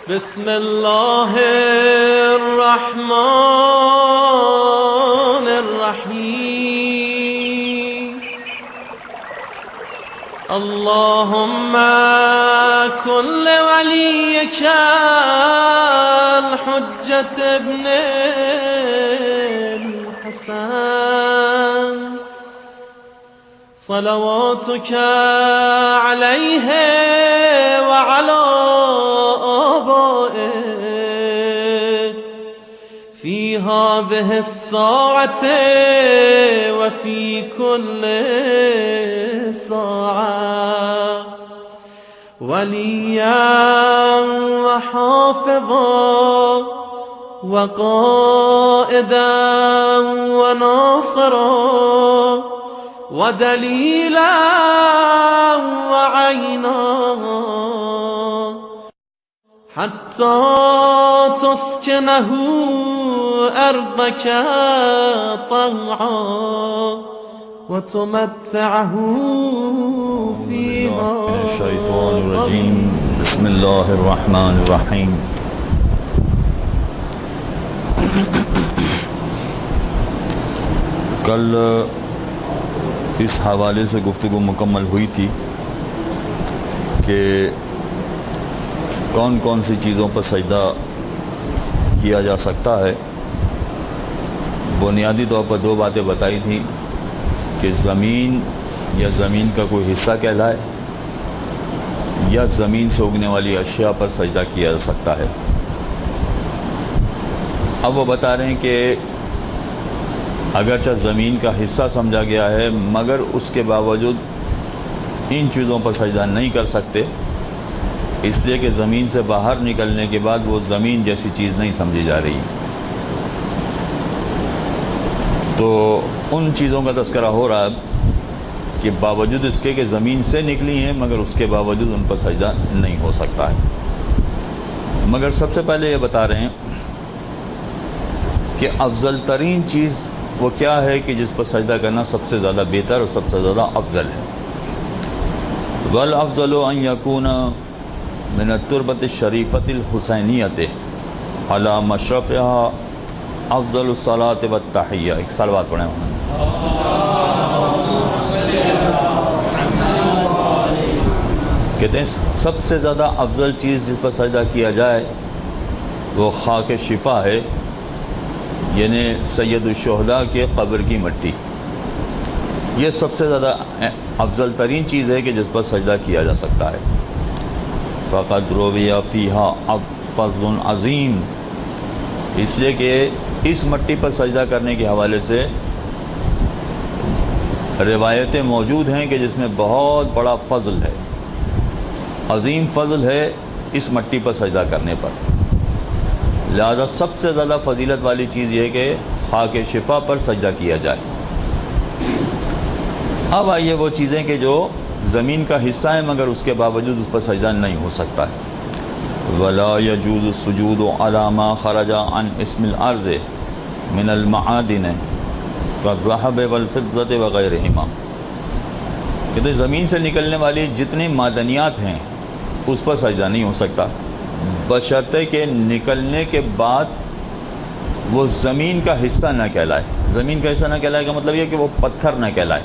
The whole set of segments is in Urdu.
بسم الله الرحمن الرحيم اللهم كن لوليك الحجة ابن الحسن صلواتك عليه وعلى آبائه في هذه الساعة وفي كل ساعة وليا وحافظا وقائدا وناصرا ودليلا وعينا حتى تسكنه أرضك طوعا وتمتعه فيها. الشيطان الرجيم بسم الله الرحمن الرحيم. کل اس حوالے سے گفتگو مکمل ہوئی تھی کہ کون کون سی چیزوں پر سجدہ کیا جا سکتا ہے. بنیادی طور پر دو باتیں بتائی تھیں کہ زمین یا زمین کا کوئی حصہ کہلائے یا زمین سے اگنے والی اشیاء پر سجدہ کیا جا سکتا ہے. اب وہ بتا رہے ہیں کہ اگرچہ زمین کا حصہ سمجھا گیا ہے مگر اس کے باوجود ان چیزوں پر سجدہ نہیں کر سکتے، اس لیے کہ زمین سے باہر نکلنے کے بعد وہ زمین جیسی چیز نہیں سمجھی جا رہی. تو ان چیزوں کا تذکرہ ہو رہا ہے کہ باوجود اس کے کہ زمین سے نکلی ہیں مگر اس کے باوجود ان پر سجدہ نہیں ہو سکتا ہے. مگر سب سے پہلے یہ بتا رہے ہیں کہ افضل ترین چیز وہ کیا ہے کہ جس پر سجدہ کرنا سب سے زیادہ بہتر اور سب سے زیادہ افضل ہے. وَالْأَفْضَلُ أَنْ يَكُونَ مِنَ التُّرْبَةِ الشَّرِيفَةِ الْحُسَيْنِيَّةِ عَلَى مَشْرَفِهَا افضل الصلاۃ والتحیہ. ایک صلوات پڑھیں. کہتے ہیں سب سے زیادہ افضل چیز جس پر سجدہ کیا جائے وہ خاک شفا ہے، یعنی سید الشہداء کے قبر کی مٹی. یہ سب سے زیادہ افضل ترین چیز ہے کہ جس پر سجدہ کیا جا سکتا ہے. فقد روی فیہا فضل عظیم، اس لیے کہ اس مٹی پر سجدہ کرنے کے حوالے سے روایتیں موجود ہیں کہ جس میں بہت بڑا فضل ہے، عظیم فضل ہے اس مٹی پر سجدہ کرنے پر. لہذا سب سے زیادہ فضیلت والی چیز یہ ہے کہ خاک شفا پر سجدہ کیا جائے. اب آئیے وہ چیزیں کہ جو زمین کا حصہ ہیں مگر اس کے باوجود اس پر سجدہ نہیں ہو سکتا ہے. وَلَا يَجُوزُ السُّجُودُ عَلَى مَا خَرَجَ عَنْ اسْمِ الْأَرْضِ مِنَ الْمَعَادِنِ كَالذَّهَبِ وَالْفِضَّةِ وَغَيْرِهِمَا. کہتے زمین سے نکلنے والی جتنی معدنیات ہیں اس پر سجدہ نہیں ہو سکتا بشرطے کہ نکلنے کے بعد وہ زمین کا حصہ نہ کہلائے. زمین کا حصہ نہ کہلائے کا مطلب یہ کہ وہ پتھر نہ کہلائے.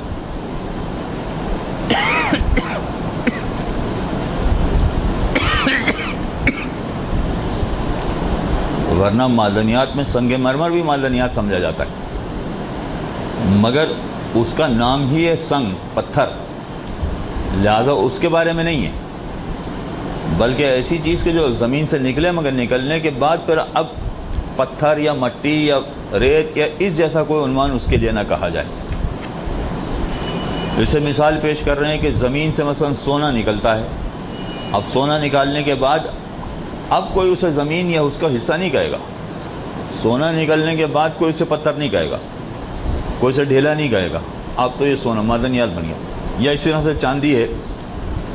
ورنہ معدنیات میں سنگ مرمر بھی معدنیات سمجھا جاتا ہے مگر اس کا نام ہی ہے سنگ، پتھر، لہذا اس کے بارے میں نہیں ہے، بلکہ ایسی چیز کہ جو زمین سے نکلے مگر نکلنے کے بعد پھر اب پتھر یا مٹی یا ریت یا اس جیسا کوئی عنوان اس کے لیے نہ کہا جائے. اسے مثال پیش کر رہے ہیں کہ زمین سے مثلا سونا نکلتا ہے. اب سونا نکالنے کے بعد اب کوئی اسے زمین یا اس کا حصہ نہیں کہے گا. سونا نکلنے کے بعد کوئی اسے پتھر نہیں کہے گا، کوئی اسے ڈھیلا نہیں کہے گا. اب تو یہ سونا معدنیات بن گیا. یا اسی طرح سے چاندی ہے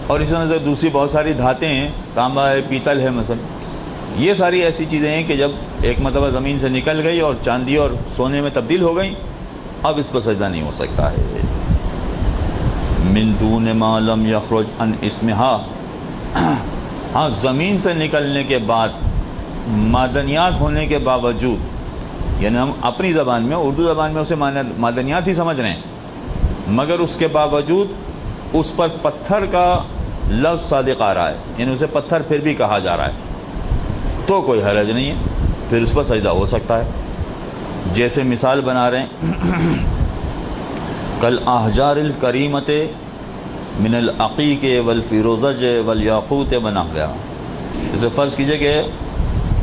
اور اسی طرح سے دوسری بہت ساری دھاتیں ہیں، تانبا ہے، پیتل ہے مثلا. یہ ساری ایسی چیزیں ہیں کہ جب ایک مرتبہ زمین سے نکل گئی اور چاندی اور سونے میں تبدیل ہو گئیں اب اس پر سجدہ نہیں ہو سکتا ہے. من دون ما لم یخرج عن اسمہا، ہاں زمین سے نکلنے کے بعد معدنیات ہونے کے باوجود، یعنی ہم اپنی زبان میں، اردو زبان میں اسے معدنیات ہی سمجھ رہے ہیں، مگر اس کے باوجود اس پر پتھر کا لفظ صادق آ رہا ہے، یعنی اسے پتھر پھر بھی کہا جا رہا ہے، تو کوئی حرج نہیں ہے، پھر اس پر سجدہ ہو سکتا ہے۔ جیسے مثال بنا رہے ہیں کل احجار الکریمت من العقیق والفیروزج والیاقوت بنا گیا۔ جیسے فرض کیجئے کہ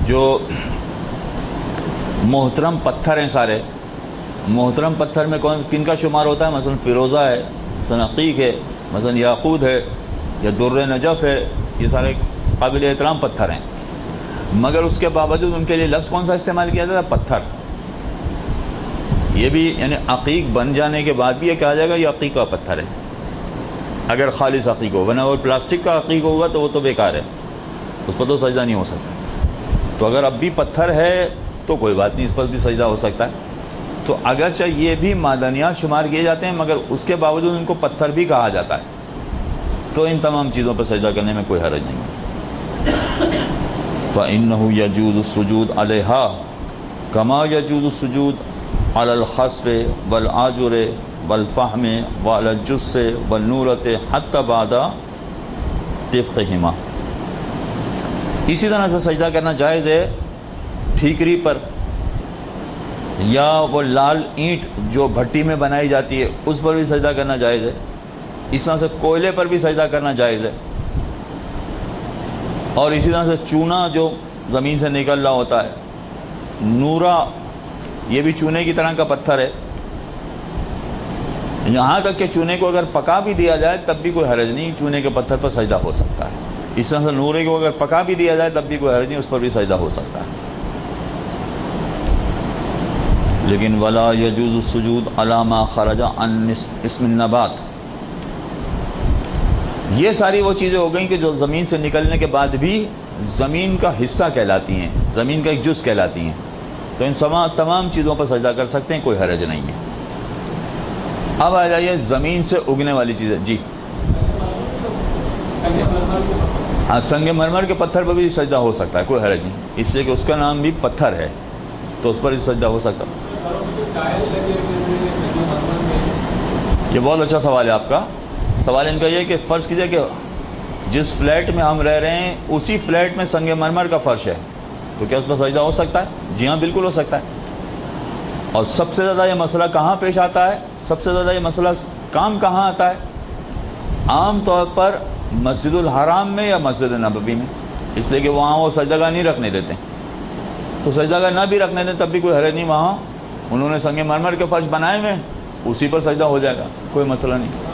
جو محترم پتھر ہیں، سارے محترم پتھر میں کن کا شمار ہوتا ہے؟ مثلا فیروزہ ہے، مثلا عقیق ہے، مثلا یاقوت ہے، یا در نجف ہے، یہ سارے قابل احترام پتھر ہیں، مگر اس کے باوجود ان کے لیے لفظ کون سا استعمال کیا جاتا ہے؟ پتھر۔ یہ بھی یعنی عقیق بن جانے کے بعد بھی یہ کہا جائے گا یہ عقیق کا پتھر ہے، اگر خالص عقیق ہو، ورنہ وہ پلاسٹک کا عقیق ہوگا تو وہ تو بیکار ہے، اس پر تو سجدہ نہیں ہو سکتا۔ تو اگر اب بھی پتھر ہے تو کوئی بات نہیں، اس پر بھی سجدہ ہو سکتا ہے۔ تو اگرچہ یہ بھی معدنیات شمار کیے جاتے ہیں، مگر اس کے باوجود ان کو پتھر بھی کہا جاتا ہے، تو ان تمام چیزوں پر سجدہ کرنے میں کوئی حرج نہیں ہے۔ فَإِنَّهُ يَجُوزُ السُّجُودُ عَلَيْهَا كَمَا يَجُوزُ السُّجُودُ عَلَى الْخَسْفِ وَالْعَجْرِ وَالْفَحْمِ وَعَلَى الْجُسِّ وَالنُّورَةِ حَتَّى بَعْدَ طِبْقِهِمَا۔ اسی طرح سے سجدہ کرنا جائز ہے ٹھیکری پر، یا وہ لال اینٹ جو بھٹی میں بنائی جاتی ہے اس پر بھی سجدہ کرنا جائز ہے۔ اس طرح سے کوئلے پر بھی سجدہ کرنا جائز ہے، اور اسی طرح سے چونا جو زمین سے نکل رہا ہوتا ہے، نورا، یہ بھی چونے کی طرح کا پتھر ہے، یہاں تک کہ چونے کو اگر پکا بھی دیا جائے تب بھی کوئی حرج نہیں، چونے کے پتھر پر سجدہ ہو سکتا ہے۔ اس طرح سے نورے کو اگر پکا بھی دیا جائے تب بھی کوئی حرج نہیں، اس پر بھی سجدہ ہو سکتا ہے۔ لیکن ولا یجوز السجود علی ما خرج عن اسم النبات، یہ ساری وہ چیزیں ہو گئیں کہ جو زمین سے نکلنے کے بعد بھی زمین کا حصہ کہلاتی ہیں، زمین کا ایک جز کہلاتی ہیں، تو ان تمام چیزوں پر سجدہ کر سکتے ہیں، کوئی حرج نہیں ہے۔ اب آ جائیے زمین سے اگنے والی چیزیں۔ جی ہاں، سنگ مرمر کے پتھر پر بھی سجدہ ہو سکتا ہے، کوئی حرج نہیں، اس لیے کہ اس کا نام بھی پتھر ہے، تو اس پر بھی سجدہ ہو سکتا ہے۔ یہ بہت اچھا سوال ہے آپ کا۔ سوال ان کا یہ ہے کہ فرض کیجئے کہ جس فلیٹ میں ہم رہ رہے ہیں اسی فلیٹ میں سنگ مرمر کا فرش ہے، تو کیا اس پر سجدہ ہو سکتا ہے؟ جی ہاں، بالکل ہو سکتا ہے۔ اور سب سے زیادہ یہ مسئلہ کہاں پیش آتا ہے؟ سب سے زیادہ یہ مسئلہ کام کہاں آتا ہے؟ عام طور پر مسجد الحرام میں یا مسجد نبوی میں، اس لیے کہ وہاں وہ سجدہ گاہ نہیں رکھنے دیتے، تو سجدہ گاہ نہ بھی رکھنے دیں تب بھی کوئی حرج نہیں، وہاں انہوں نے سنگ مرمر کے فرش بنائے ہوئے، اسی پر سجدہ ہو جائے گا، کوئی مسئلہ نہیں۔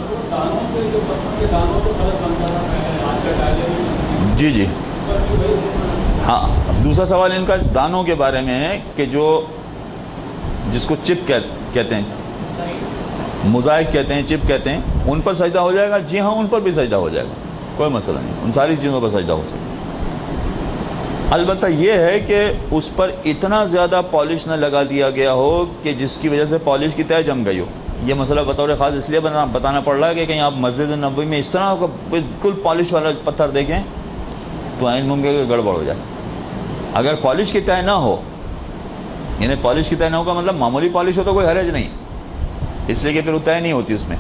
جی جی ہاں، دوسرا سوال ان کا دانوں کے بارے میں ہے کہ جو جس کو چپ کہتے ہیں، موزائک کہتے ہیں، چپ کہتے ہیں، ان پر سجدہ ہو جائے گا؟ جی ہاں، ان پر بھی سجدہ ہو جائے گا، کوئی مسئلہ نہیں، ان ساری چیزوں پر سجدہ ہو سکتا ہے۔ البتہ یہ ہے کہ اس پر اتنا زیادہ پالش نہ لگا دیا گیا ہو کہ جس کی وجہ سے پالش کی تہ جم گئی ہو۔ یہ مسئلہ بطور خاص اس لیے بتانا پڑ رہا ہے کہ کہیں آپ مسجد نبوی میں اس طرح کا بالکل پالش والا پتھر دیکھیں تو عین ممکن ہے کہ گڑبڑ ہو جائے۔ اگر پالش کی تہ نہ ہو، یعنی پالش کی تہ نہ ہو کا مطلب معمولی پالش ہو تو کوئی حرج نہیں، اس لیے کہ پھر وہ تہ نہیں ہوتی اس میں،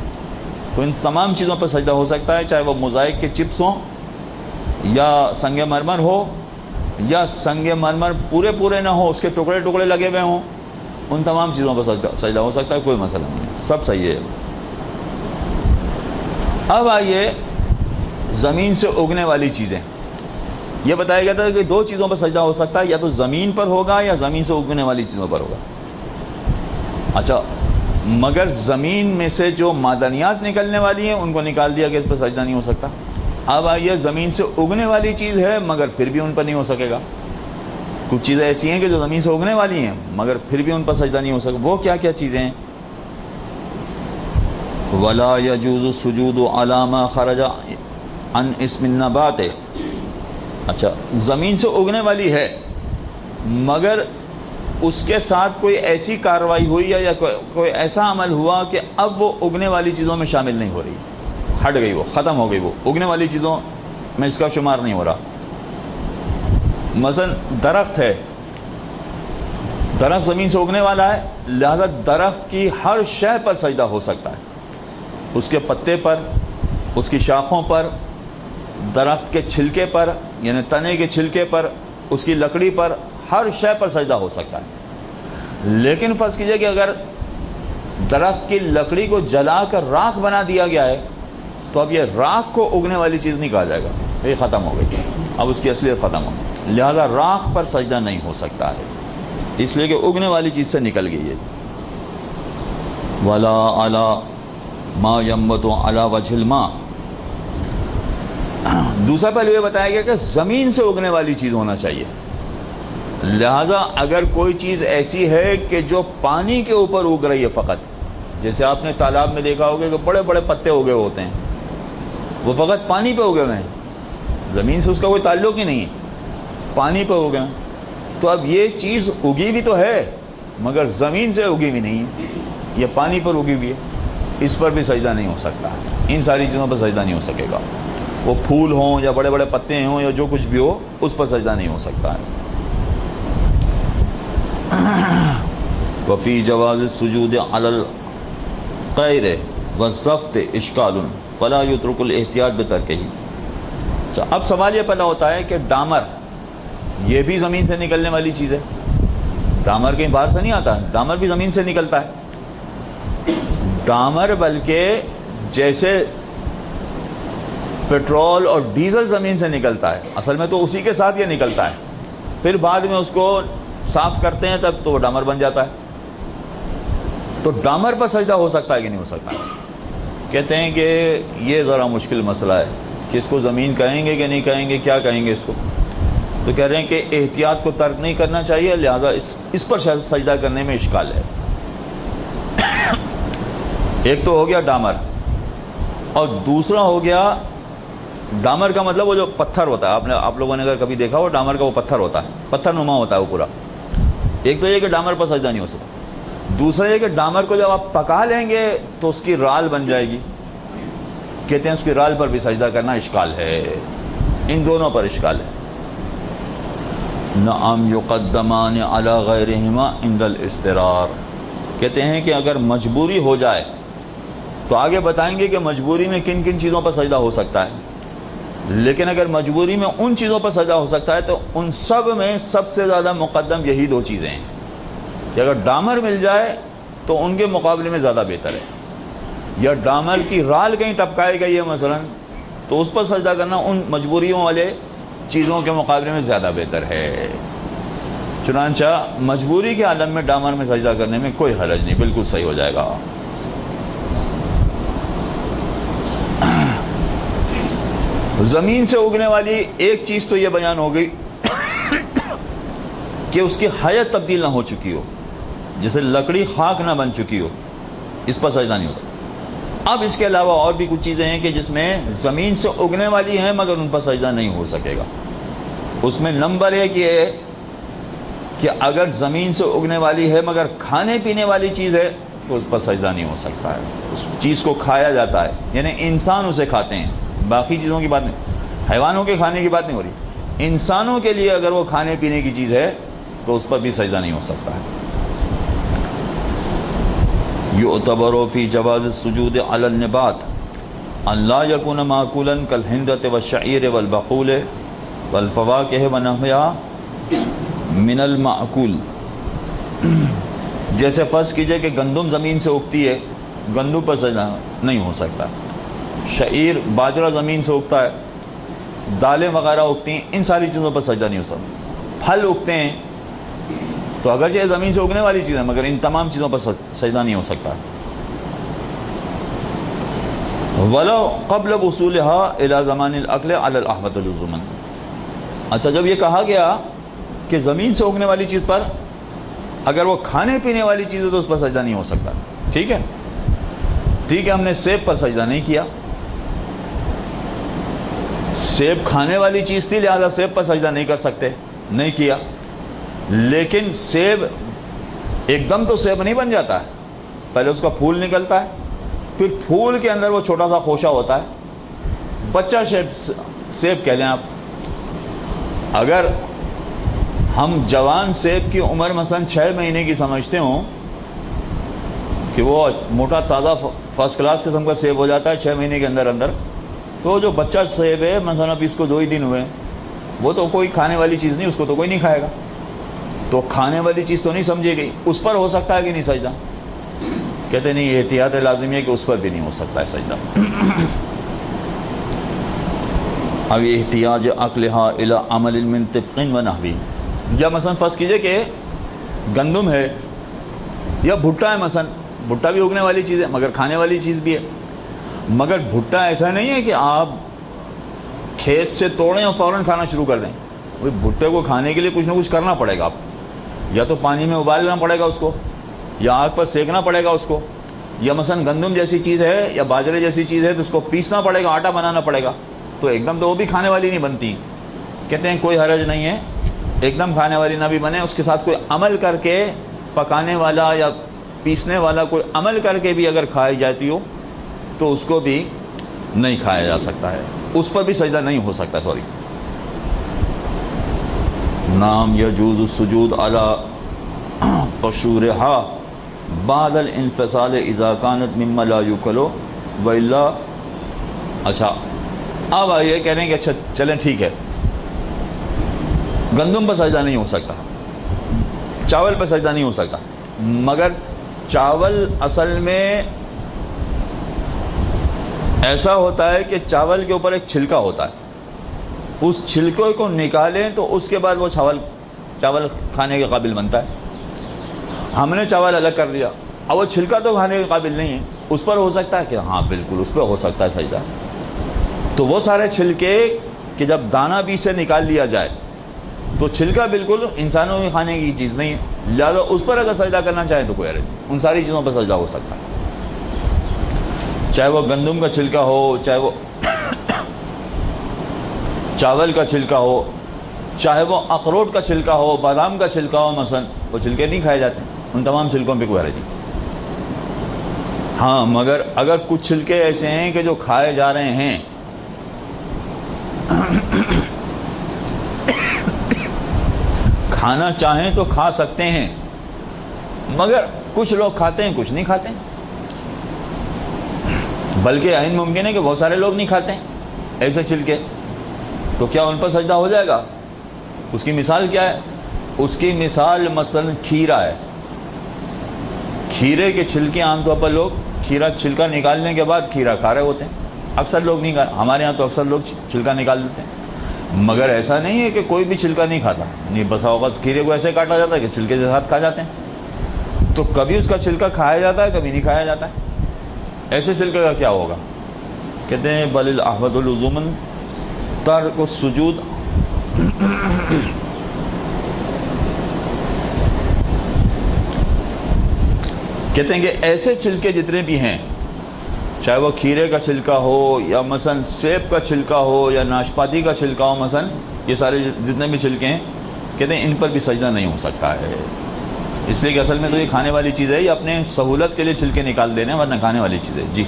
تو ان تمام چیزوں پر سجدہ ہو سکتا ہے، چاہے وہ موزائک کے چپس ہوں یا سنگ مرمر ہو، یا سنگ مرمر پورے نہ ہو، اس کے ٹکڑے ٹکڑے لگے ہوئے ہوں، ان تمام چیزوں پر سجدہ ہو سکتا ہے، کوئی مسئلہ نہیں ہے، سب صحیح ہے۔ اب آئیے زمین سے اگنے والی چیزیں۔ یہ بتایا گیا تھا کہ دو چیزوں پر سجدہ ہو سکتا ہے، یا تو زمین پر ہوگا یا زمین سے اگنے والی چیزوں پر ہوگا۔ اچھا، مگر زمین میں سے جو معدنیات نکلنے والی ہیں ان کو نکال دیا کہ اس پر سجدہ نہیں ہو سکتا۔ اب آئیے زمین سے اگنے والی چیز ہے مگر پھر بھی ان پر نہیں ہو سکے گا۔ کچھ چیزیں ایسی ہیں کہ جو زمین سے اگنے والی ہیں مگر پھر بھی ان پر سجدہ نہیں ہو سکتا۔ وہ کیا کیا چیزیں ہیں؟ وَلَا يَجُوزُ السُّجُودُ عَلَى مَا خَرَجَ عَنْ اسْمِ النَّبَاتِ۔ اچھا، زمین سے اگنے والی ہے مگر اس کے ساتھ کوئی ایسی کارروائی ہوئی یا کوئی ایسا عمل ہوا کہ اب وہ اگنے والی چیزوں میں شامل نہیں ہو رہی، ہٹ گئی، وہ ختم ہو گئی، وہ اگنے والی چیزوں میں اس کا شمار نہیں ہو رہا۔ مثلا درخت ہے، درخت زمین سے اگنے والا ہے، لہذا درخت کی ہر شے پر سجدہ ہو سکتا ہے، اس کے پتے پر، اس کی شاخوں پر، درخت کے چھلکے پر یعنی تنے کے چھلکے پر، اس کی لکڑی پر، ہر شے پر سجدہ ہو سکتا ہے۔ لیکن فرض کیجئے کہ اگر درخت کی لکڑی کو جلا کر راکھ بنا دیا گیا ہے تو اب یہ راکھ کو اگنے والی چیز نہیں کہا جائے گا، یہ ختم ہو گئی، اب اس کی اصلیت ختم ہو گئی، لہذا راکھ پر سجدہ نہیں ہو سکتا ہے، اس لیے کہ اگنے والی چیز سے نکل گئی ہے۔ ولا علی ما ينبت علی وجه الماء، دوسرا پہلو یہ بتایا گیا کہ زمین سے اگنے والی چیز ہونا چاہیے، لہذا اگر کوئی چیز ایسی ہے کہ جو پانی کے اوپر اگ رہی ہے فقط، جیسے آپ نے تالاب میں دیکھا ہوگا کہ بڑے بڑے پتے اگے ہوتے ہیں، وہ فقط پانی پہ اگے ہوئے ہیں، زمین سے اس کا کوئی تعلق ہی نہیں ہے، پانی پہ اگے ہیں، تو اب یہ چیز اگی بھی تو ہے مگر زمین سے اگی بھی نہیں ہے، یہ پانی پر اگی بھی ہے، اس پر بھی سجدہ نہیں ہو سکتا، ان ساری چیزوں پر سجدہ نہیں ہو سکے گا، وہ پھول ہوں یا بڑے بڑے پتے ہوں یا جو کچھ بھی ہو، اس پر سجدہ نہیں ہو سکتا ہے۔ وفی جواز السجود علی القیر والزفت اشکال فلا یترک الاحتیاط بترکہ۔ اب سوال یہ پیدا ہوتا ہے کہ ڈامر یہ بھی زمین سے نکلنے والی چیز ہے، ڈامر کہیں باہر سے نہیں آتا، ڈامر بھی زمین سے نکلتا ہے، ڈامر بلکہ جیسے پیٹرول اور ڈیزل زمین سے نکلتا ہے، اصل میں تو اسی کے ساتھ یہ نکلتا ہے، پھر بعد میں اس کو صاف کرتے ہیں تب تو وہ ڈامر بن جاتا ہے، تو ڈامر پر سجدہ ہو سکتا ہے کہ نہیں ہو سکتا؟ کہتے ہیں کہ یہ ذرا مشکل مسئلہ ہے کہ اس کو زمین کہیں گے کہ نہیں کہیں گے، کیا کہیں گے اس کو، تو کہہ رہے ہیں کہ احتیاط کو ترک نہیں کرنا چاہیے، لہذا اس پر سجدہ کرنے میں اشکال ہے۔ ایک تو ہو گیا ڈامر، اور دوسرا ہو گیا ڈامر کا مطلب وہ جو پتھر ہوتا ہے، آپ لوگوں نے اگر کبھی دیکھا ہو ڈامر کا وہ پتھر ہوتا ہے، پتھر نما ہوتا ہے وہ پورا، ایک تو یہ کہ ڈامر پر سجدہ نہیں ہو سکتا، دوسرا یہ کہ ڈامر کو جب آپ پکا لیں گے تو اس کی رال بن جائے گی، کہتے ہیں اس کی رال پر بھی سجدہ کرنا اشکال ہے، ان دونوں پر اشکال ہے۔ نعم یقدمان علی غیرہما عند الاضطرار، کہتے ہیں کہ اگر مجبوری ہو جائے تو آگے بتائیں گے کہ مجبوری میں کن کن چیزوں پر سجدہ ہو سکتا ہے، لیکن اگر مجبوری میں ان چیزوں پر سجدہ ہو سکتا ہے تو ان سب میں سب سے زیادہ مقدم یہی دو چیزیں ہیں کہ اگر ڈامر مل جائے تو ان کے مقابلے میں زیادہ بہتر ہے، یا ڈامر کی رال کہیں ٹپکائی گئی ہے مثلا تو اس پر سجدہ کرنا ان مجبوریوں والے چیزوں کے مقابلے میں زیادہ بہتر ہے، چنانچہ مجبوری کے عالم میں ڈامر میں سجدہ کرنے میں کوئی حرج نہیں، بالکل صحیح ہو جائے گا۔ زمین سے اگنے والی ایک چیز تو یہ بیان ہو گئی کہ اس کی حیت تبدیل نہ ہو چکی ہو، جیسے لکڑی خاک نہ بن چکی ہو، اس پر سجدہ نہیں ہوتا۔ اب اس کے علاوہ اور بھی کچھ چیزیں ہیں کہ جس میں زمین سے اگنے والی ہیں مگر ان پر سجدہ نہیں ہو سکے گا، اس میں نمبر ایک یہ ہے کہ اگر زمین سے اگنے والی ہے مگر کھانے پینے والی چیز ہے تو اس پر سجدہ نہیں ہو سکتا ہے، اس چیز کو کھایا جاتا ہے، یعنی انسان اسے کھاتے ہیں، باقی چیزوں کی بات نہیں، حیوانوں کے کھانے کی بات نہیں ہو رہی، انسانوں کے لیے اگر وہ کھانے پینے کی چیز ہے تو اس پر بھی سجدہ نہیں ہو سکتا ہے۔ یعتبر فی جواز السجود علی النبات ان لا یکون معقولا کالہندۃ والشعیر والبقول والفواکہ ونحوها من المعقول، جیسے فرض کیجئے کہ گندم زمین سے اگتی ہے، گندم پر سجدہ نہیں ہو سکتا، شعیر باجرہ زمین سے اگتا ہے، دالیں وغیرہ اگتی ہیں، ان ساری چیزوں پر سجدہ نہیں ہو سکتا، پھل اگتے ہیں تو اگرچہ یہ زمین سے اگنے والی چیز ہے مگر ان تمام چیزوں پر سجدہ نہیں ہو سکتا۔ وَلَوْ قَبْلَ وصولها إِلَى زَمَانِ الْأَقْلِ عَلَى الْأَحْمَدِ لُزُومًا، اچھا جب یہ کہا گیا کہ زمین سے اگنے والی چیز پر اگر وہ کھانے پینے والی چیز ہے تو اس پر سجدہ نہیں ہو سکتا، ٹھیک ہے، ہم نے سیب پر سجدہ نہیں کیا، سیب کھانے والی چیز تھی لہذا سیب پر سجدہ نہیں کر سکتے، نہیں کیا، لیکن سیب ایک دم تو سیب نہیں بن جاتا ہے، پہلے اس کا پھول نکلتا ہے، پھر پھول کے اندر وہ چھوٹا سا خوشہ ہوتا ہے، بچہ سیب کہہ لیں آپ، اگر ہم جوان سیب کی عمر مثلا 6 مہینے کی سمجھتے ہوں کہ وہ موٹا تازہ فرسٹ کلاس قسم کا سیب ہو جاتا ہے 6 مہینے کے اندر اندر، تو جو بچہ سیب ہے مثلا ابھی اس کو 2 ہی دن ہوئے، وہ تو کوئی کھانے والی چیز نہیں، اس کو تو کوئی نہیں کھائے گا، تو کھانے والی چیز تو نہیں سمجھے گئی، اس پر ہو سکتا ہے کہ نہیں سجدہ؟ کہتے نہیں، احتیاط لازمی ہے کہ اس پر بھی نہیں ہو سکتا ہے سجدہ۔ اب احتیاج عقلہا الی عمل من طبق و نحوی، یا مثلا فرض کیجئے کہ گندم ہے یا بھٹا ہے، مثلا بھٹا بھی اگنے والی چیز ہے مگر کھانے والی چیز بھی ہے، مگر بھٹا ایسا نہیں ہے کہ آپ کھیت سے توڑیں اور فوراً کھانا شروع کر دیں، بھٹے کو کھانے کے لیے کچھ نہ کچھ کرنا پڑے گا، آپ یا تو پانی میں ابالنا پڑے گا اس کو، یا آگ پر سینکنا پڑے گا اس کو، یا مثلا گندم جیسی چیز ہے یا باجرے جیسی چیز ہے تو اس کو پیسنا پڑے گا، آٹا بنانا پڑے گا، تو ایک دم تو وہ بھی کھانے والی نہیں بنتی۔ کہتے ہیں کوئی حرج نہیں ہے، ایک دم کھانے والی نہ بھی بنے، اس کے ساتھ کوئی عمل کر کے پکانے والا یا پیسنے والا کوئی عمل کر کے بھی اگر کھائی جاتی ہو تو اس کو بھی نہیں کھایا جا سکتا ہے، اس پر بھی سجدہ نہیں ہو سکتا، سوری۔ نام یجوز السجود علی قشورہا بعد الانفصال اذا كانت مما لا یوکل والا۔ اچھا اب یہ کہہ رہے ہیں کہ اچھا چلیں ٹھیک ہے، گندم پر سجدہ نہیں ہو سکتا، چاول پر سجدہ نہیں ہو سکتا، مگر چاول اصل میں ایسا ہوتا ہے کہ چاول کے اوپر ایک چھلکا ہوتا ہے، اس چھلکے کو نکالیں تو اس کے بعد وہ چاول کھانے کے قابل بنتا ہے۔ ہم نے چاول الگ کر دیا، اب وہ چھلکا تو کھانے کے قابل نہیں ہے، اس پر ہو سکتا ہے کہ ہاں بالکل اس پہ ہو سکتا ہے سجدہ۔ تو وہ سارے چھلکے کہ جب دانہ بیج سے نکال لیا جائے تو چھلکا بالکل انسانوں کے کھانے کی چیز نہیں ہے، لہٰذا اس پر اگر سجدہ کرنا چاہیں تو کوئی حرج نہیں، ان ساری چیزوں پر سجدہ ہو سکتا ہے، چاہے وہ گندم کا چھلکا ہو، چاہے وہ چاول کا چھلکا ہو، چاہے وہ اخروٹ کا چھلکا ہو، بادام کا چھلکا ہو، مثلا وہ چھلکے نہیں کھائے جاتے، ان تمام چھلکوں پہ کوئی حرج نہیں۔ ہاں مگر اگر کچھ چھلکے ایسے ہیں کہ جو کھائے جا رہے ہیں، کھانا چاہیں تو کھا سکتے ہیں، مگر کچھ لوگ کھاتے ہیں کچھ نہیں کھاتے، بلکہ عین ممکن ہے کہ بہت سارے لوگ نہیں کھاتے ہیں ایسے چھلکے، تو کیا ان پر سجدہ ہو جائے گا؟ اس کی مثال کیا ہے؟ اس کی مثال مثلا کھیرا ہے، کھیرے کے چھلکے عام طور پر لوگ کھیرا چھلکا نکالنے کے بعد کھیرا کھا رہے ہوتے ہیں، اکثر لوگ نہیں کھا، ہمارے ہاں تو اکثر لوگ چھلکا نکال دیتے ہیں، مگر ایسا نہیں ہے کہ کوئی بھی چھلکا نہیں کھاتا، نہیں، بسا اوقات کھیرے کو ایسے کاٹا جاتا ہے کہ چھلکے کے ساتھ کھا جاتے ہیں، تو کبھی اس کا چھلکا کھایا جاتا ہے کبھی نہیں کھایا جاتا ہے، ایسے چھلکے کا کیا ہوگا؟ کہتے ہیں بل الاحوط لزوما ترک السجود کہتے ہیں کہ ایسے چھلکے جتنے بھی ہیں، چاہے وہ کھیرے کا چھلکا ہو یا مثلا سیب کا چھلکا ہو یا ناشپاتی کا چھلکا ہو، مثلا یہ سارے جتنے بھی چھلکے ہیں، کہتے ہیں ان پر بھی سجدہ نہیں ہو سکتا ہے، اس لیے کہ اصل میں تو یہ کھانے والی چیز ہے، یہ اپنے سہولت کے لیے چھلکے نکال دینے ورنہ کھانے والی چیز ہے۔ جی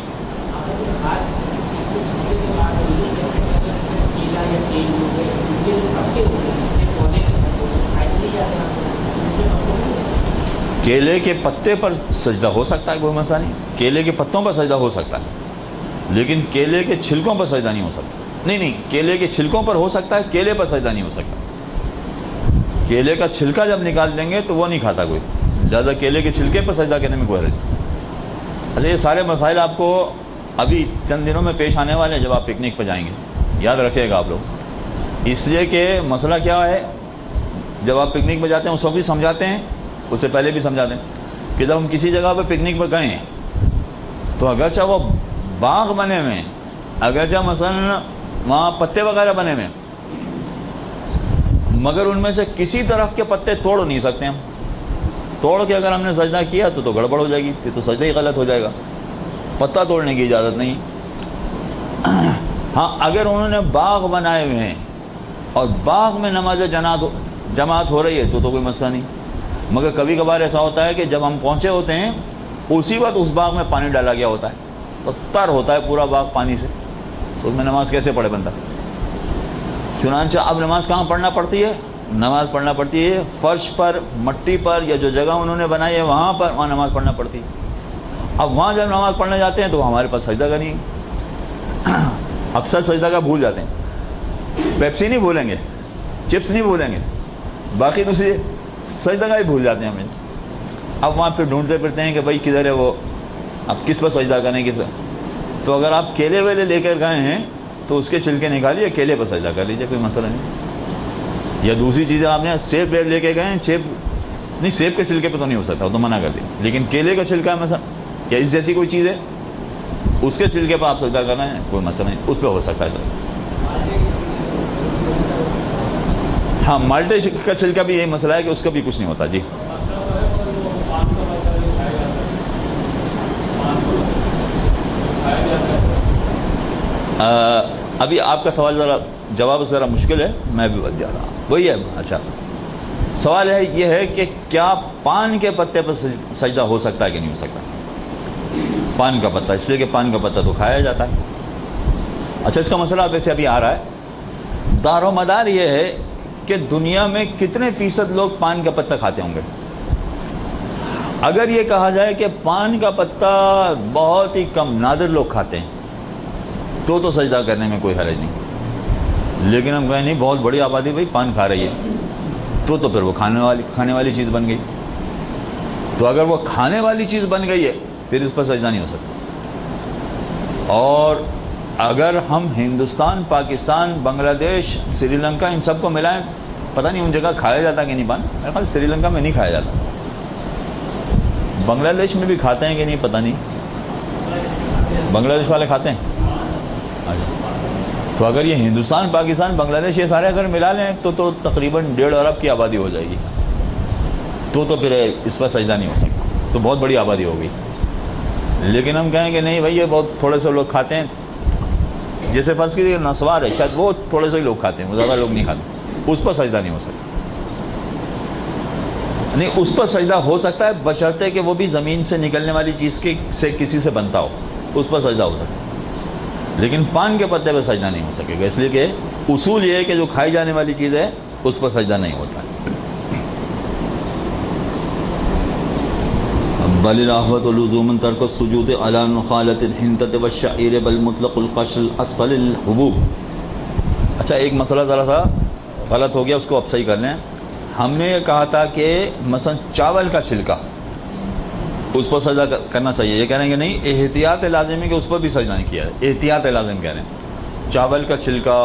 کیلے کے پتے پر سجدہ ہو سکتا ہے، کوئی مسئلہ نہیں، کیلے کے پتوں پر سجدہ ہو سکتا ہے، لیکن کیلے کے چھلکوں پر سجدہ نہیں ہو سکتا، نہیں، کیلے کے چھلکوں پر ہو سکتا ہے، کیلے پر سجدہ نہیں ہو سکتا، کیلے کا چھلکا جب نکال دیں گے تو وہ نہیں کھاتا کوئی، لہٰذا کیلے کے چھلکے پر سجدہ کرنے میں کوئی حرج نہیں۔ اچھا یہ سارے مسائل آپ کو ابھی چند دنوں میں پیش آنے والے ہیں جب آپ پکنک پہ جائیں گے، یاد رکھیے گا آپ لوگ، اس لیے کہ مسئلہ کیا ہے، جب آپ پکنک پہ جاتے ہیں اس وقت بھی سمجھاتے ہیں، اس سے پہلے بھی سمجھا دیں کہ جب ہم کسی جگہ پہ پکنک پہ گئے تو اگرچہ وہ باغ بنے ہوئے ہیں، اگرچہ مثلا وہاں پتے وغیرہ بنے ہوئے ہیں، مگر ان میں سے کسی درخت کے پتے توڑ نہیں سکتے ہم، توڑ کے اگر ہم نے سجدہ کیا تو گڑبڑ ہو جائے گی، پھر تو سجدہ ہی غلط ہو جائے گا، پتا توڑنے کی اجازت نہیں۔ ہاں اگر انہوں نے باغ بنائے ہوئے ہیں اور باغ میں نماز جماعت ہو رہی ہے تو کوئی مسئلہ نہیں، مگر کبھی کبھار ایسا ہوتا ہے کہ جب ہم پہنچے ہوتے ہیں اسی وقت اس باغ میں پانی ڈالا گیا ہوتا ہے، تو تر ہوتا ہے پورا باغ پانی سے، تو اس میں نماز کیسے پڑھے بندہ؟ چنانچہ اب نماز کہاں پڑھنا پڑتی ہے؟ نماز پڑھنا پڑتی ہے فرش پر، مٹی پر، یا جو جگہ انہوں نے بنائی ہے وہاں پر، وہاں نماز پڑھنا پڑتی ہے۔ اب وہاں جب نماز پڑھنے جاتے ہیں تو ہمارے پاس سجدہ کا نہیں، اکثر سجدہ کا بھول جاتے ہیں، پیپسی نہیں بھولیں گے، چپس نہیں بھولیں گے، باقی دوسری سجدہ کا ہی بھول جاتے ہیں ہمیں۔ اب وہاں پہ ڈھونڈتے پھرتے ہیں کہ بھائی کدھر ہے وہ، اب کس پر سجدہ کریں کس پہ۔ تو اگر آپ کیلے ویلے لے کر گئے ہیں تو اس کے چھلکے نکالیے، کیلے پر سجدہ کر لیجیے، کوئی مسئلہ نہیں۔ یا دوسری چیزیں آپ نے سیب ویب لے کے گئے ہیں، سیب کے چھلکے پہ تو نہیں ہو سکتا، وہ تو منع کر دیا، لیکن کیلے کا چھلکا ہے مثلا، یا اس جیسی کوئی چیز ہے، اس کے چھلکے پہ آپ سجدہ کر رہے ہیں، کوئی مسئلہ نہیں، اس پہ ہو سکتا ہے۔ ہاں مالٹے کا چھلکا بھی یہی مسئلہ ہے کہ اس کا بھی کچھ نہیں ہوتا۔ جی ابھی آپ کا سوال جواب ذرا مشکل ہے، میں بھی بتا رہا ہوں، وہی ہے۔ اچھا سوال ہے یہ ہے کہ کیا پان کے پتے پر سجدہ ہو سکتا ہے کہ نہیں ہو سکتا؟ پان کا پتہ، اس لیے کہ پان کا پتہ تو کھایا جاتا ہے۔ اچھا اس کا مسئلہ ویسے ابھی آ رہا ہے، دار و مدار یہ ہے کہ دنیا میں کتنے فیصد لوگ پان کا پتہ کھاتے ہوں گے؟ اگر یہ کہا جائے کہ پان کا پتہ بہت ہی کم نادر لوگ کھاتے ہیں تو سجدہ کرنے میں کوئی حرج نہیں، لیکن ہم کہیں نہیں بہت بڑی آبادی بھائی پان کھا رہی ہے تو پھر وہ کھانے والی چیز بن گئی۔ تو اگر وہ کھانے والی چیز بن گئی ہے پھر اس پر سجدہ نہیں ہو سکتا۔ اور اگر ہم ہندوستان، پاکستان، بنگلہ دیش، سری لنکا ان سب کو ملائیں، پتہ نہیں ان جگہ کھایا جاتا کہ نہیں پان، میرے خیال سری لنکا میں نہیں کھایا جاتا، بنگلہ دیش میں بھی کھاتے ہیں کہ نہیں پتہ نہیں، بنگلہ دیش والے کھاتے ہیں۔ تو اگر یہ ہندوستان، پاکستان، بنگلہ دیش یہ سارے اگر ملا لیں تو تقریباً 1.5 ارب کی آبادی ہو جائے گی، تو پھر اس پر سجدہ نہیں ہو سکتا، تو بہت بڑی آبادی ہوگی۔ لیکن ہم کہیں کہ نہیں بھائی یہ بہت تھوڑے سے لوگ کھاتے ہیں، جیسے فرض کیجیے نسوار ہے، شاید وہ تھوڑے سے ہی لوگ کھاتے ہیں، وہ زیادہ لوگ نہیں کھاتے، اس پر سجدہ نہیں ہو سکتا۔ نہیں اس پر سجدہ ہو سکتا ہے بشرطے کہ وہ بھی زمین سے نکلنے والی چیز سے کسی سے بنتا ہو، اس پر سجدہ ہو سکتا ہے، لیکن پان کے پتے پہ سجدہ نہیں ہو سکے گا، اس لیے کہ اصول یہ ہے کہ جو کھائی جانے والی چیز ہے اس پر سجدہ نہیں ہوتا ہے۔ بل الرحمۃ لزوما ترک السجود علی نخالۃ الحنطۃ والشعیر بل مطلق القشر الاسفل الحبوب۔ اچھا ایک مسئلہ ذرا سا غلط ہو گیا، اس کو اب صحیح کر لیں۔ ہم نے یہ کہا تھا کہ مثلا چاول کا چھلکا اس پر سجدہ کرنا چاہیے، یہ کہہ رہے ہیں کہ نہیں، احتیاط لازم ہے کہ اس پر بھی سجدہ نہیں کیا ہے، احتیاط لازم کہہ رہے ہیں۔ چاول کا چھلکا،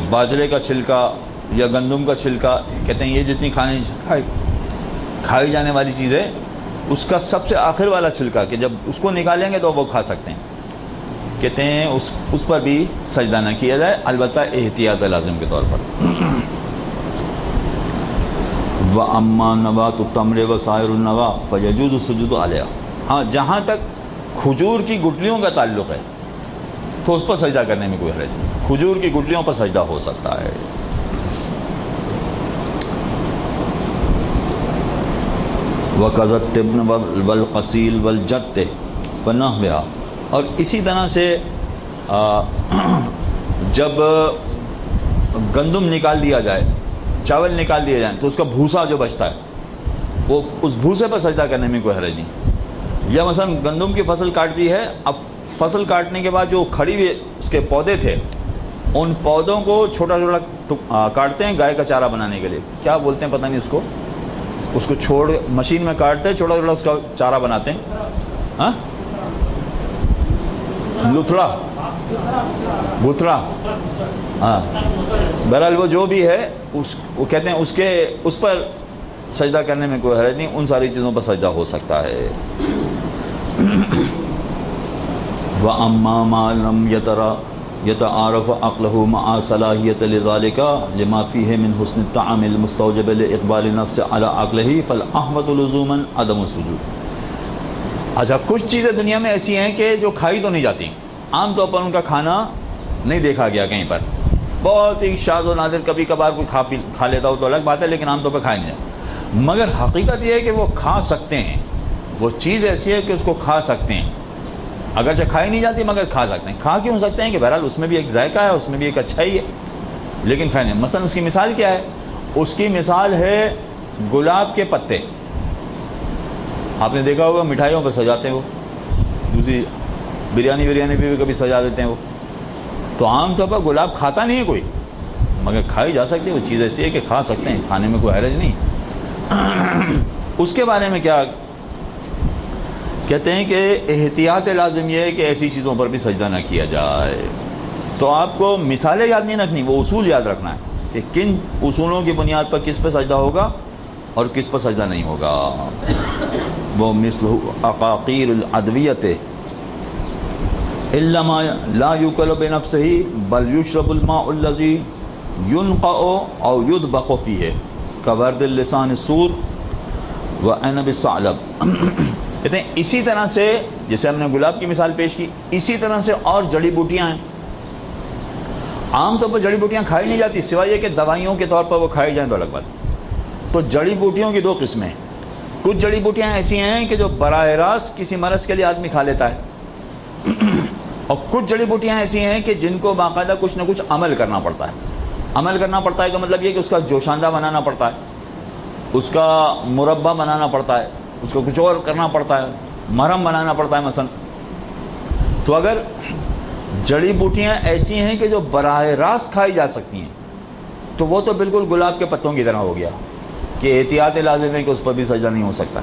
باجرے کا چھلکا یا گندم کا چھلکا، کہتے ہیں یہ جتنی کھائی جانے والی چیز ہے اس کا سب سے آخر والا چھلکا کہ جب اس کو نکالیں گے تو وہ کھا سکتے ہیں، کہتے ہیں اس پر بھی سجدہ نہ کیا جائے، البتہ احتیاط لازم کے طور پر۔ وَأَمَّا نَبَاتُ التَّمْرِ وَسَائِرُ النَّوَا فَيَجُوزُ السُّجُودُ عَلَيْهَا۔ ہاں جہاں تک کھجور کی گٹلیوں کا تعلق ہے تو اس پر سجدہ کرنے میں کوئی حرج نہیں، کھجور کی گٹلیوں پر سجدہ ہو سکتا ہے۔ وَقَذَا التِّبْنُ وَالْقَصِيلُ وَالْجَدِّ وَنَحْوِهَا، اور اسی طرح سے جب گندم نکال دیا جائے، چاول نکال دیے جائیں تو اس کا بھوسا جو بچتا ہے وہ اس بھوسے پر سجدہ کرنے میں کوئی حرج نہیں۔ یا مثلا گندم کی فصل کاٹ دی ہے، اب فصل کاٹنے کے بعد جو کھڑی ہوئی اس کے پودے تھے ان پودوں کو چھوٹا چھوٹا کاٹتے ہیں گائے کا چارہ بنانے کے لیے، کیا بولتے ہیں پتہ نہیں اس کو چھوڑ مشین میں کاٹتے ہیں، چھوٹا چھوٹا اس کا چارہ بناتے ہیں، ہاں لتھڑا گتھڑا، ہاں بہرحال وہ جو بھی ہے وہ کہتے ہیں اس پر سجدہ کرنے میں کوئی حرج نہیں، ان ساری چیزوں پر سجدہ ہو سکتا ہے۔ وَأَمَّا مَا لَمْ يَتَعَارَفَ عَقْلُهُ مَعَ صَلَاحِيَّةِ لِذَلِكَ لِمَا فِيهِ مِنْ حُسْنِ الطَّعْمِ الْمُسْتَوْجِبِ لِإِقْبَالِ النَّفْسِ عَلَى عَقْلِهِ فَالْأَحْوَطُ لُزُومًا عَدَمُ السُّجُودِ۔ اچھا کچھ چیزیں دنیا میں ایسی ہیں کہ جو کھائی تو نہیں جاتی، عام طور پر ان کا کھانا نہیں دیکھا گیا کہیں پر، بہت ہی شاذ و نادر کبھی کبھار کوئی کھا لیتا ہو تو الگ بات ہے، لیکن عام طور پر کھائے نہیں جاتے۔ مگر حقیقت یہ ہے کہ وہ کھا سکتے ہیں، وہ چیز ایسی ہے کہ اس کو کھا سکتے ہیں، اگرچہ کھائی نہیں جاتی مگر کھا سکتے ہیں۔ کھا کیوں سکتے ہیں کہ بہرحال اس میں بھی ایک ذائقہ ہے، اس میں بھی ایک اچھائی ہے، لیکن خیر نہیں. مثلا اس کی مثال کیا ہے؟ اس کی مثال ہے گلاب کے پتے. آپ نے دیکھا ہوگا مٹھائیوں پہ سجاتے ہیں وہ, دوسری بریانی پہ بھی کبھی سجا دیتے ہیں وہ. تو عام طور پر گلاب کھاتا نہیں ہے کوئی, مگر کھائی جا سکتی ہے. وہ چیز ایسی ہے کہ کھا سکتے ہیں, کھانے میں کوئی حرج نہیں. اس کے بارے میں کیا کہتے ہیں کہ احتیاط لازم یہ ہے کہ ایسی چیزوں پر بھی سجدہ نہ کیا جائے. تو آپ کو مثالیں یاد نہیں رکھنی, وہ اصول یاد رکھنا ہے کہ کن اصولوں کی بنیاد پر کس پہ سجدہ ہوگا اور کس پر سجدہ نہیں ہوگا. وہ مثل عقاقیر الادویت الا ما لا یوکل بنفسه بل یشرب الماء الذی ينقع او یطبخ فیہ کورد اللسان السور وعنب الثعلب. کہتے ہیں اسی طرح سے جیسے ہم نے گلاب کی مثال پیش کی, اسی طرح سے اور جڑی بوٹیاں ہیں. عام طور پر جڑی بوٹیاں کھائی نہیں جاتی سوائے یہ کہ دوائیوں کے طور پر وہ کھائی جائیں تو الگ بات. تو جڑی بوٹیوں کی دو قسمیں. کچھ جڑی بوٹیاں ایسی ہیں کہ جو براہ راست کسی مرض کے لیے آدمی کھا لیتا ہے, اور کچھ جڑی بوٹیاں ایسی ہیں کہ جن کو باقاعدہ کچھ نہ کچھ عمل کرنا پڑتا ہے. عمل کرنا پڑتا ہے کا مطلب یہ کہ اس کا جوشاندہ بنانا پڑتا ہے, اس کا مربع بنانا پڑتا ہے, اس کو کچھ اور کرنا پڑتا ہے, مرہم بنانا پڑتا ہے مثلا. تو اگر جڑی بوٹیاں ایسی ہیں کہ جو براہ راست کھائی جا سکتی ہیں تو وہ تو بالکل گلاب کے پتوں کی طرح ہو گیا کہ احتیاط لازم ہے کہ اس پر بھی سجدہ نہیں ہو سکتا.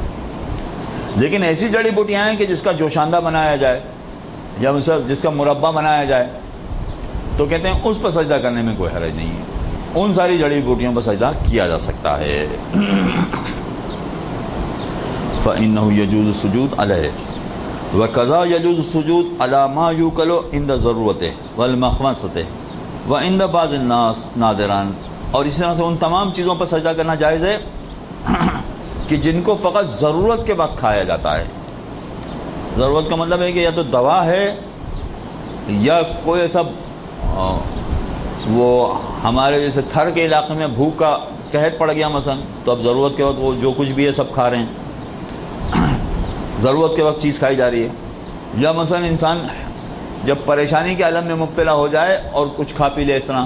لیکن ایسی جڑی بوٹیاں ہیں کہ جس کا جوشاندہ بنایا جائے یا جس کا مربع بنایا جائے تو کہتے ہیں اس پر سجدہ کرنے میں کوئی حرج نہیں ہے. ان ساری جڑی بوٹیوں پر سجدہ کیا جا سکتا ہے. فإنه يجوز السجود علیہ وَقَضَا يَجُوزُ السُّجُودُ عَلَى مَا يُوكَلُ عِنْدَ ضَرُورَتِهِ وَالْمَخْمَصَةِ وَعِنْدَ بَعْضِ النَّاسِ نَادِرًا. اور اسی طرح سے ان تمام چیزوں پر سجدہ کرنا جائز ہے کہ جن کو فقط ضرورت کے وقت کھایا جاتا ہے. ضرورت کا مطلب ہے کہ یا تو دوا ہے یا کوئی ایسا وہ ہمارے جیسے تھر کے علاقے میں بھوک کا قحط پڑ گیا مثلا, تو اب ضرورت کے وقت وہ جو کچھ بھی ہے سب کھا رہے ہیں, ضرورت کے وقت چیز کھائی جا رہی ہے. یا مثلا انسان جب پریشانی کے عالم میں مبتلا ہو جائے اور کچھ کھا پی لے اس طرح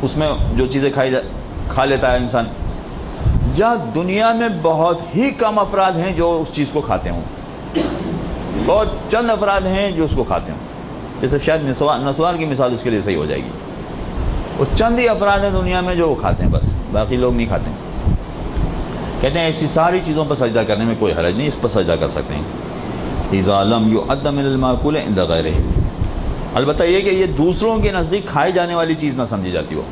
اس میں جو چیزیں کھا لیتا ہے انسان. یا دنیا میں بہت ہی کم افراد ہیں جو اس چیز کو کھاتے ہوں, بہت چند افراد ہیں جو اس کو کھاتے ہوں. جیسے شاید نسوار کی مثال اس کے لیے صحیح ہو جائے گی. وہ چند ہی افراد ہیں دنیا میں جو وہ کھاتے ہیں, بس باقی لوگ نہیں کھاتے ہیں. کہتے ہیں ایسی ساری چیزوں پر سجدہ کرنے میں کوئی حرج نہیں, اس پر سجدہ کر سکتے ہیں. اذا لم يعد من المأكول عند غیرہ, البتہ یہ کہ یہ دوسروں کے نزدیک کھائی جانے والی چیز نہ سمجھی جاتی ہو.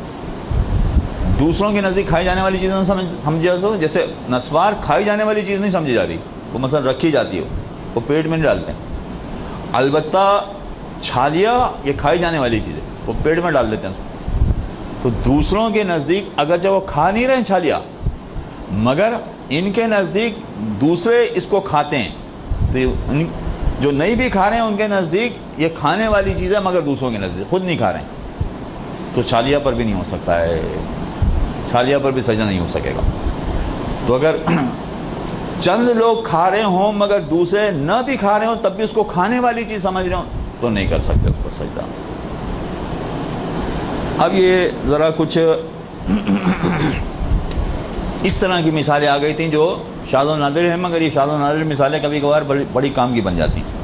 دوسروں کے نزدیک کھائی جانے والی چیز نہ سمجھی جاتی ہو. جیسے نسوار کھائی جانے والی چیز نہیں سمجھی جاتی, وہ مثلا رکھی جاتی ہو, وہ پیٹ میں نہیں ڈالتے ہیں. البتہ چھالیا یہ کھائی جانے والی چیز ہے, وہ پیٹ میں ڈال دیتے ہیں. تو دوسروں کے نزدیک اگرچہ وہ کھا نہیں رہے ہیں چھالیا, مگر ان کے نزدیک دوسرے اس کو کھاتے ہیں, تو جو نہیں بھی کھا رہے ہیں ان کے نزدیک یہ کھانے والی چیز ہے, مگر دوسروں کے نزدیک خود نہیں کھا رہے ہیں. تو چھالیا پر بھی نہیں ہو سکتا ہے, چھالیا پر بھی سجدہ نہیں ہو سکے گا. تو اگر چند لوگ کھا رہے ہوں مگر دوسرے نہ بھی کھا رہے ہوں تب بھی اس کو کھانے والی چیز سمجھ رہے ہوں تو نہیں کر سکتے اس پر سجدہ. اب یہ ذرا کچھ اس طرح کی مثالیں آ گئی تھیں جو شاذ و نادر ہیں, مگر یہ شاذ و نادر مثالیں کبھی کبھار بڑی کام کی بن جاتی ہیں.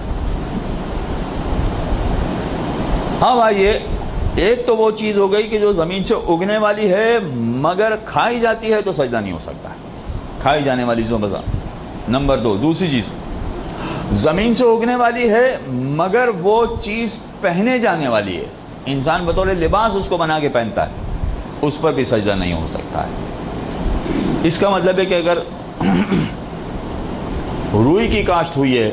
ہاں بھائی, یہ ایک تو وہ چیز ہو گئی کہ جو زمین سے اگنے والی ہے مگر کھائی جاتی ہے تو سجدہ نہیں ہو سکتا ہے, کھائی جانے والی چیزوں پر. نمبر 2, دوسری چیز زمین سے اگنے والی ہے مگر وہ چیز پہنے جانے والی ہے, انسان بطور لباس اس کو بنا کے پہنتا ہے, اس پر بھی سجدہ نہیں ہو سکتا ہے. اس کا مطلب ہے کہ اگر روئی کی کاشت ہوئی ہے,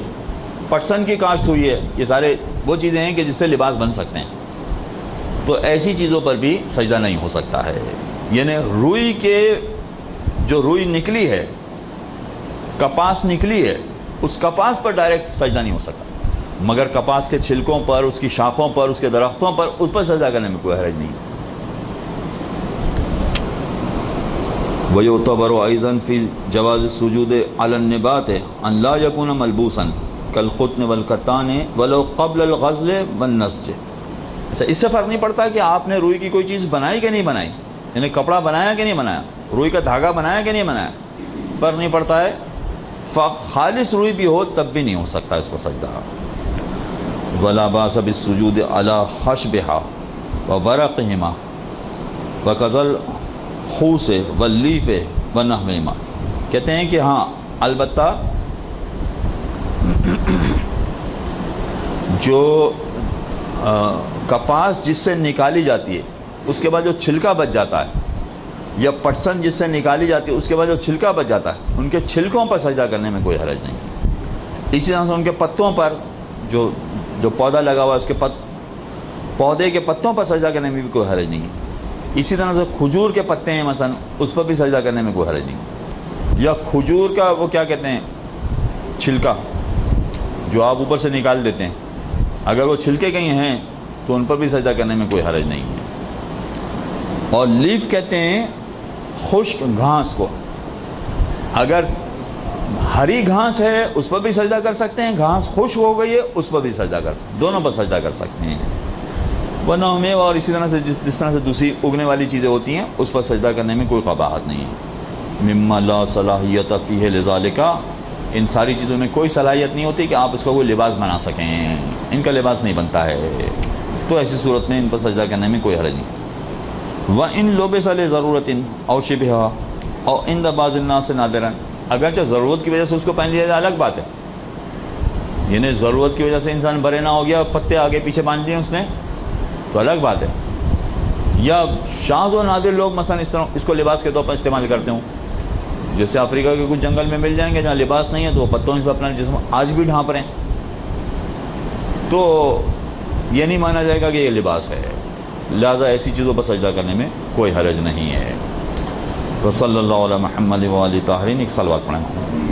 پٹسن کی کاشت ہوئی ہے, یہ سارے وہ چیزیں ہیں کہ جس سے لباس بن سکتے ہیں, تو ایسی چیزوں پر بھی سجدہ نہیں ہو سکتا ہے. یعنی روئی کے جو روئی نکلی ہے, کپاس نکلی ہے, اس کپاس پر ڈائریکٹ سجدہ نہیں ہو سکتا, مگر کپاس کے چھلکوں پر, اس کی شاخوں پر, اس کے درختوں پر, اس پر سجدہ کرنے میں کوئی حرج نہیں. وَيُعْتَبَرُ أَيْضًا فِي جَوَازِ السُّجُودِ عَلَى النِّبَاتِ أَنْ لَا يَكُونَ مَلْبُوسًا كَالْقُطْنِ وَالْكَتَّانِ وَلَوْ قَبْلَ الْغَسْلِ وَالنَّسْجِ. اچھا اس سے فرق نہیں پڑتا کہ آپ نے روئی کی کوئی چیز بنائی کہ نہیں بنائی، یعنی کپڑا بنایا کہ نہیں بنایا، روئی کا دھاگا بنایا کہ نہیں بنایا، فرق نہیں پڑتا ہے. خالص روئی بھی ہو تب بھی نہیں ہو سکتا اس کو سجدہ. ولا باس بالسجود علی خشبها وورقهما وکذل خوص واللیف ونحوهما. کہتے ہیں کہ ہاں البتہ جو کپاس جس سے نکالی جاتی ہے اس کے بعد جو چھلکا بچ جاتا ہے، یا پٹسن جس سے نکالی جاتی ہے اس کے بعد جو چھلکا بچ جاتا ہے، ان کے چھلکوں پر سجدہ کرنے میں کوئی حرج نہیں. اسی طرح سے ان کے پتوں پر جو پودا لگا ہوا ہے اس کے پودے کے پتوں پر سجدہ کرنے میں بھی کوئی حرج نہیں ہے. اسی طرح سے کھجور کے پتے ہیں مثلا اس پر بھی سجدہ کرنے میں کوئی حرج نہیں. یا کھجور کا وہ کیا کہتے ہیں چھلکا جو آپ اوپر سے نکال دیتے ہیں، اگر وہ چھلکے کہیں ہیں تو ان پر بھی سجدہ کرنے میں کوئی حرج نہیں ہے. اور لیف کہتے ہیں خشک گھاس کو، اگر ہری گھاس ہے اس پر بھی سجدہ کر سکتے ہیں، گھاس خشک ہو گئی ہے اس پر بھی سجدہ کر سکتے ہیں، دونوں پر سجدہ کر سکتے ہیں. ورنہ ہمیں اور اسی طرح سے جس طرح سے دوسری اگنے والی چیزیں ہوتی ہیں اس پر سجدہ کرنے میں کوئی قباحت نہیں ہے. مما لا صلاحیت فیہ لذالک، ان ساری چیزوں میں کوئی صلاحیت نہیں ہوتی کہ آپ اس کو کوئی لباس بنا سکیں، ان کا لباس نہیں بنتا ہے، تو ایسی صورت میں ان پر سجدہ کرنے میں کوئی حرج نہیں. وَإِن لُبِسَ لِضَرُورَةٍ أَوْ شِبْهَهَا أَوْ عِنْدَ بَعْضِ النَّاسِ نَادِرًا، اگرچہ ضرورت کی وجہ سے اس کو پہن لیا جائے الگ بات ہے، یعنی ضرورت کی وجہ سے انسان برہنہ ہو گیا پتے آگے پیچھے باندھ دیے اس نے تو الگ بات ہے. یا شاذ و نادر لوگ مثلا اس کو لباس کے طور پر استعمال کرتے ہوں، جیسے افریقہ کے کچھ جنگل میں مل جائیں گے جہاں لباس نہیں ہے تو وہ پتوں سے اپنا جسم آج بھی ڈھانپ رہے ہیں، تو یہ نہیں مانا جائے گا کہ یہ لباس ہے. لہذا ایسی چیزوں پر سجدہ کرنے میں کوئی حرج نہیں ہے. وصلی اللہ علی محمد و آلہ طاہرین. ایک صلوات پڑھیں.